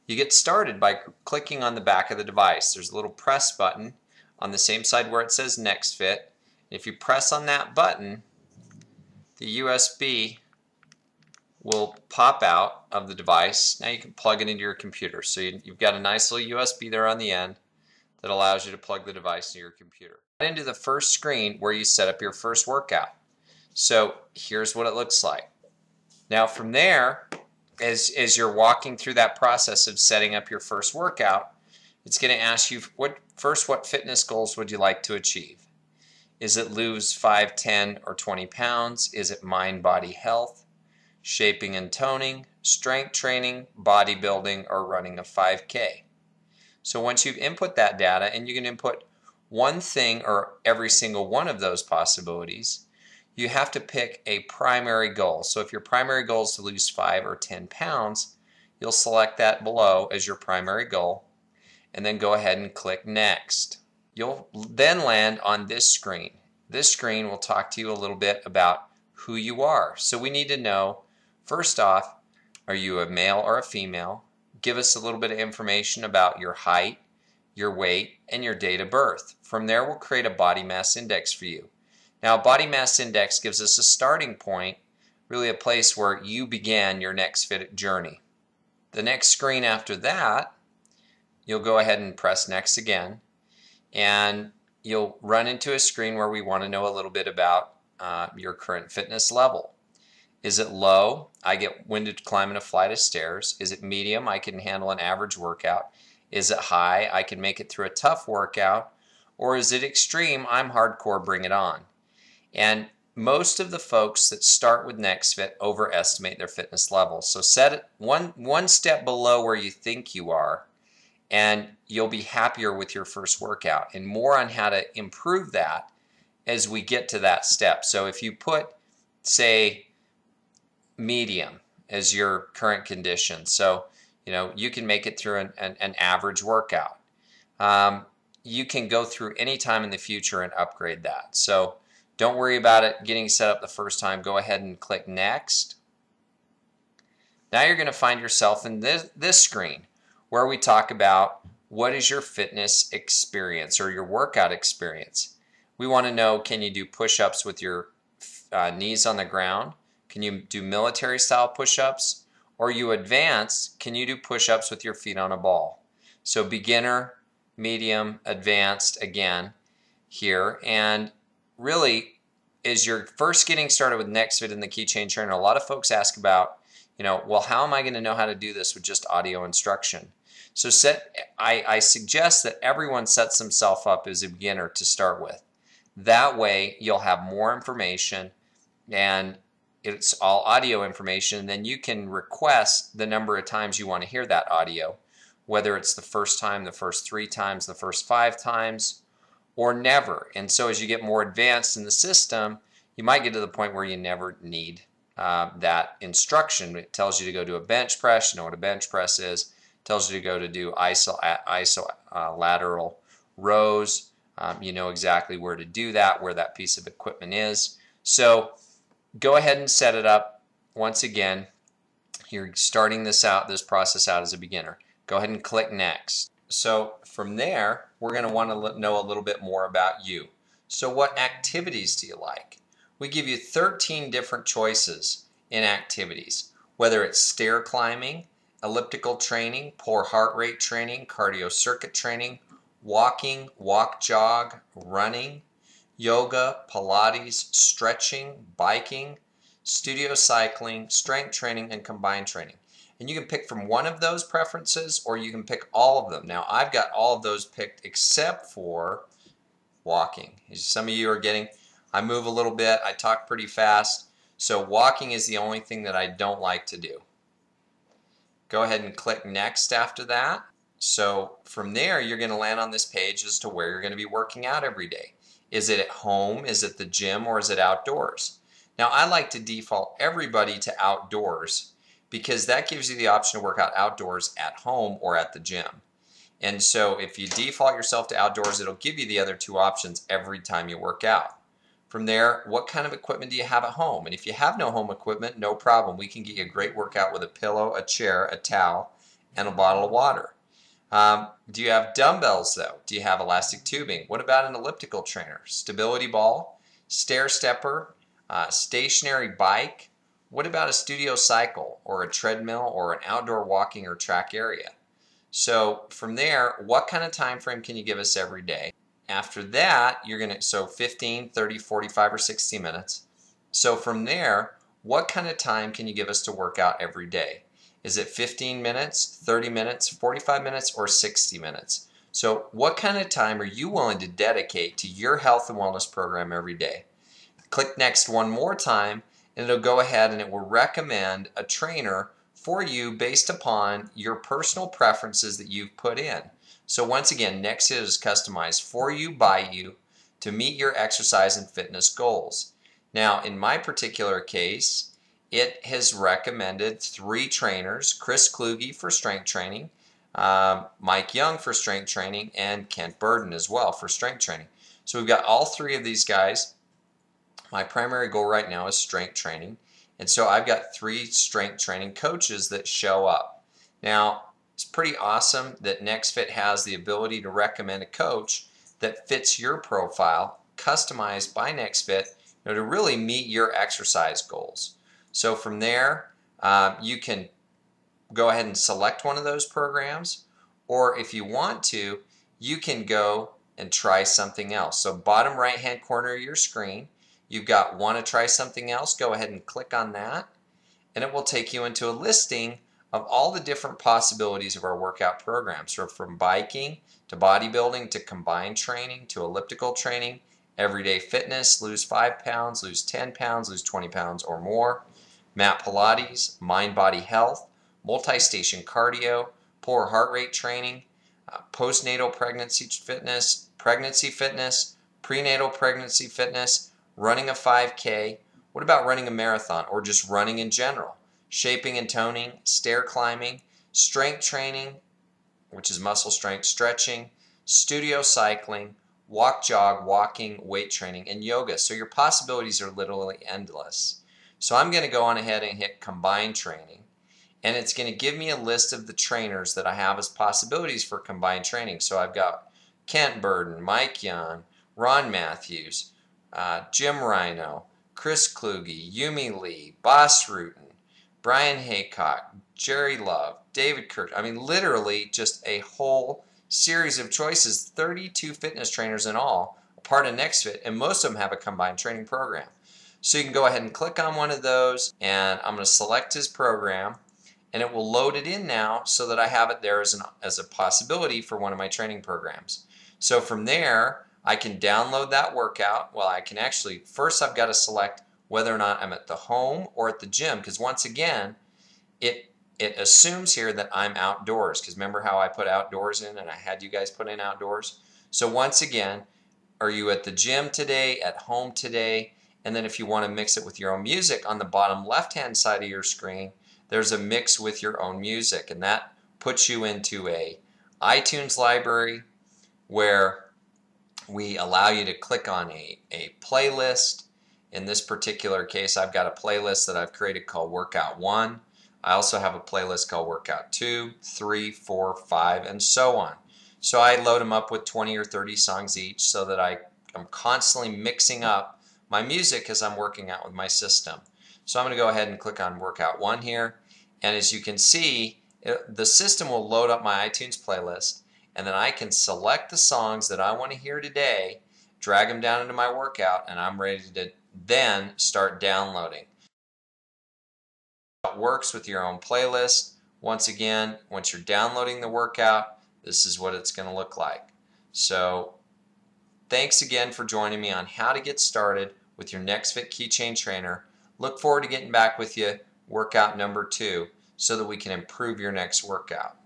You get started by clicking on the back of the device. There's a little press button on the same side where it says Nextfit. If you press on that button, the USB will pop out of the device. Now you can plug it into your computer. So you've got a nice little USB there on the end that allows you to plug the device into your computer. Into the first screen where you set up your first workout. So here's what it looks like. Now from there, as you're walking through that process of setting up your first workout, it's going to ask you what fitness goals would you like to achieve? Is it lose 5, 10, or 20 pounds? Is it mind, body, health, shaping and toning, strength training, bodybuilding, or running a 5K? So once you've input that data, and you can input one thing or every single one of those possibilities, you have to pick a primary goal. So if your primary goal is to lose 5 or 10 pounds, you'll select that below as your primary goal, and then go ahead and click Next. You'll then land on this screen. This screen will talk to you a little bit about who you are. So we need to know, first off, are you a male or a female? Give us a little bit of information about your height, your weight, and your date of birth. From there, we'll create a body mass index for you. Now, a body mass index gives us a starting point, really a place where you began your Nextfit journey. The next screen after that, you'll go ahead and press Next again, and you'll run into a screen where we want to know a little bit about your current fitness level. Is it low? I get winded climbing a flight of stairs. Is it medium? I can handle an average workout. Is it high? I can make it through a tough workout. Or is it extreme? I'm hardcore, bring it on. And most of the folks that start with Nextfit overestimate their fitness level. So set it one step below where you think you are, and you'll be happier with your first workout. And more on how to improve that as we get to that step. So if you put, say, medium as your current condition, so you can make it through an average workout. You can go through any time in the future and upgrade that. So don't worry about it getting set up the first time. Go ahead and click Next. Now you're going to find yourself in this screen where we talk about what is your fitness experience or your workout experience. We want to know, can you do push-ups with your knees on the ground? Can you do military style push-ups? Or you advanced, can you do push-ups with your feet on a ball? So beginner, medium, advanced again here. And really, as you're first getting started with Nextfit and the Keychain Trainer, a lot of folks ask about, well, how am I going to know how to do this with just audio instruction? So I suggest that everyone sets themselves up as a beginner to start with. That way, you'll have more information, and it's all audio information. Then you can request the number of times you want to hear that audio, whether it's the first time, the first 3 times, the first 5 times, or never. And so as you get more advanced in the system, you might get to the point where you never need that instruction. It tells you to go do a bench press. You know what a bench press is. It tells you to go to do lateral rows. You know exactly where to do that, where that piece of equipment is. So go ahead and set it up. Once again, you're starting this process out as a beginner. Go ahead and click Next. So from there, we're going to want to know a little bit more about you. So what activities do you like? We give you 13 different choices in activities, whether it's stair climbing, elliptical training, poor heart rate training, cardio circuit training, walking, walk jog, running, yoga, Pilates, stretching, biking, studio cycling, strength training, and combined training. And you can pick from one of those preferences, or you can pick all of them. Now, I've got all of those picked except for walking. As some of you are getting, I move a little bit, I talk pretty fast, so walking is the only thing that I don't like to do. Go ahead and click Next after that. So from there, you're going to land on this page as to where you're going to be working out every day. Is it at home, is it the gym, or is it outdoors? Now, I like to default everybody to outdoors, because that gives you the option to work out outdoors at home or at the gym. And so if you default yourself to outdoors, it'll give you the other 2 options every time you work out. From there, what kind of equipment do you have at home? And if you have no home equipment, no problem. We can get you a great workout with a pillow, a chair, a towel, and a bottle of water. Do you have dumbbells though? Do you have elastic tubing? What about an elliptical trainer? Stability ball, stair stepper, stationary bike? What about a studio cycle or a treadmill or an outdoor walking or track area? So from there, what kind of time frame can you give us every day? After that, you're going to, so 15, 30, 45, or 60 minutes. So from there, what kind of time can you give us to work out every day? Is it 15 minutes, 30 minutes, 45 minutes, or 60 minutes? So what kind of time are you willing to dedicate to your health and wellness program every day? Click next one more time, and it'll go ahead and it will recommend a trainer for you based upon your personal preferences that you've put in. So once again, Nextfit is customized for you, by you, to meet your exercise and fitness goals. Now, in my particular case, it has recommended 3 trainers: Chris Kluge for strength training, Mike Young for strength training, and Kent Burden as well for strength training. So we've got all 3 of these guys. My primary goal right now is strength training, and so I've got 3 strength training coaches that show up. Now, it's pretty awesome that Nextfit has the ability to recommend a coach that fits your profile, customized by Nextfit, to really meet your exercise goals. So from there, you can go ahead and select one of those programs, or if you want to, you can go and try something else. So bottom right hand corner of your screen, you've got want to try something else. Go ahead and click on that, and it will take you into a listing of all the different possibilities of our workout programs. So from biking to bodybuilding to combined training to elliptical training, everyday fitness, lose 5 pounds, lose 10 pounds, lose 20 pounds or more, mat Pilates, mind-body health, multi-station cardio, poor heart rate training, postnatal pregnancy fitness, prenatal pregnancy fitness, running a 5K. What about running a marathon or just running in general? Shaping and toning, stair climbing, strength training, which is muscle strength, stretching, studio cycling, walk, jog, walking, weight training, and yoga. So your possibilities are literally endless. So I'm going to go on ahead and hit combined training, and it's going to give me a list of the trainers that I have as possibilities for combined training. So I've got Kent Burden, Mike Young, Ron Matthews, Jim Rhino, Chris Kluge, Yumi Lee, Boss Rutan, Brian Haycock, Jerry Love, David Kurt. I mean, literally just a whole series of choices, 32 fitness trainers in all, a part of Nextfit, and most of them have a combined training program. So you can go ahead and click on one of those, and I'm going to select his program, and it will load it in now so that I have it there as a possibility for one of my training programs. So from there, I can download that workout. Well, I can actually, first I've got to select whether or not I'm at the home or at the gym, because once again, it assumes here that I'm outdoors, because remember how I put outdoors in and I had you guys put in outdoors? So once again, are you at the gym today, at home today? And then if you want to mix it with your own music, on the bottom left-hand side of your screen, there's a mix with your own music, and that puts you into a iTunes library where we allow you to click on a playlist. In this particular case, I've got a playlist that I've created called Workout 1. I also have a playlist called Workout 2, 3, 4, 5, and so on. So I load them up with 20 or 30 songs each so that I'm constantly mixing up my music as I'm working out with my system. So I'm going to go ahead and click on Workout 1 here. And as you can see, the system will load up my iTunes playlist, and then I can select the songs that I want to hear today, drag them down into my workout, and I'm ready to then start downloading. It works with your own playlist. Once again, once you're downloading the workout, this is what it's going to look like. So thanks again for joining me on how to get started with your Nextfit Keychain Trainer. Look forward to getting back with you, workout number 2, so that we can improve your next workout.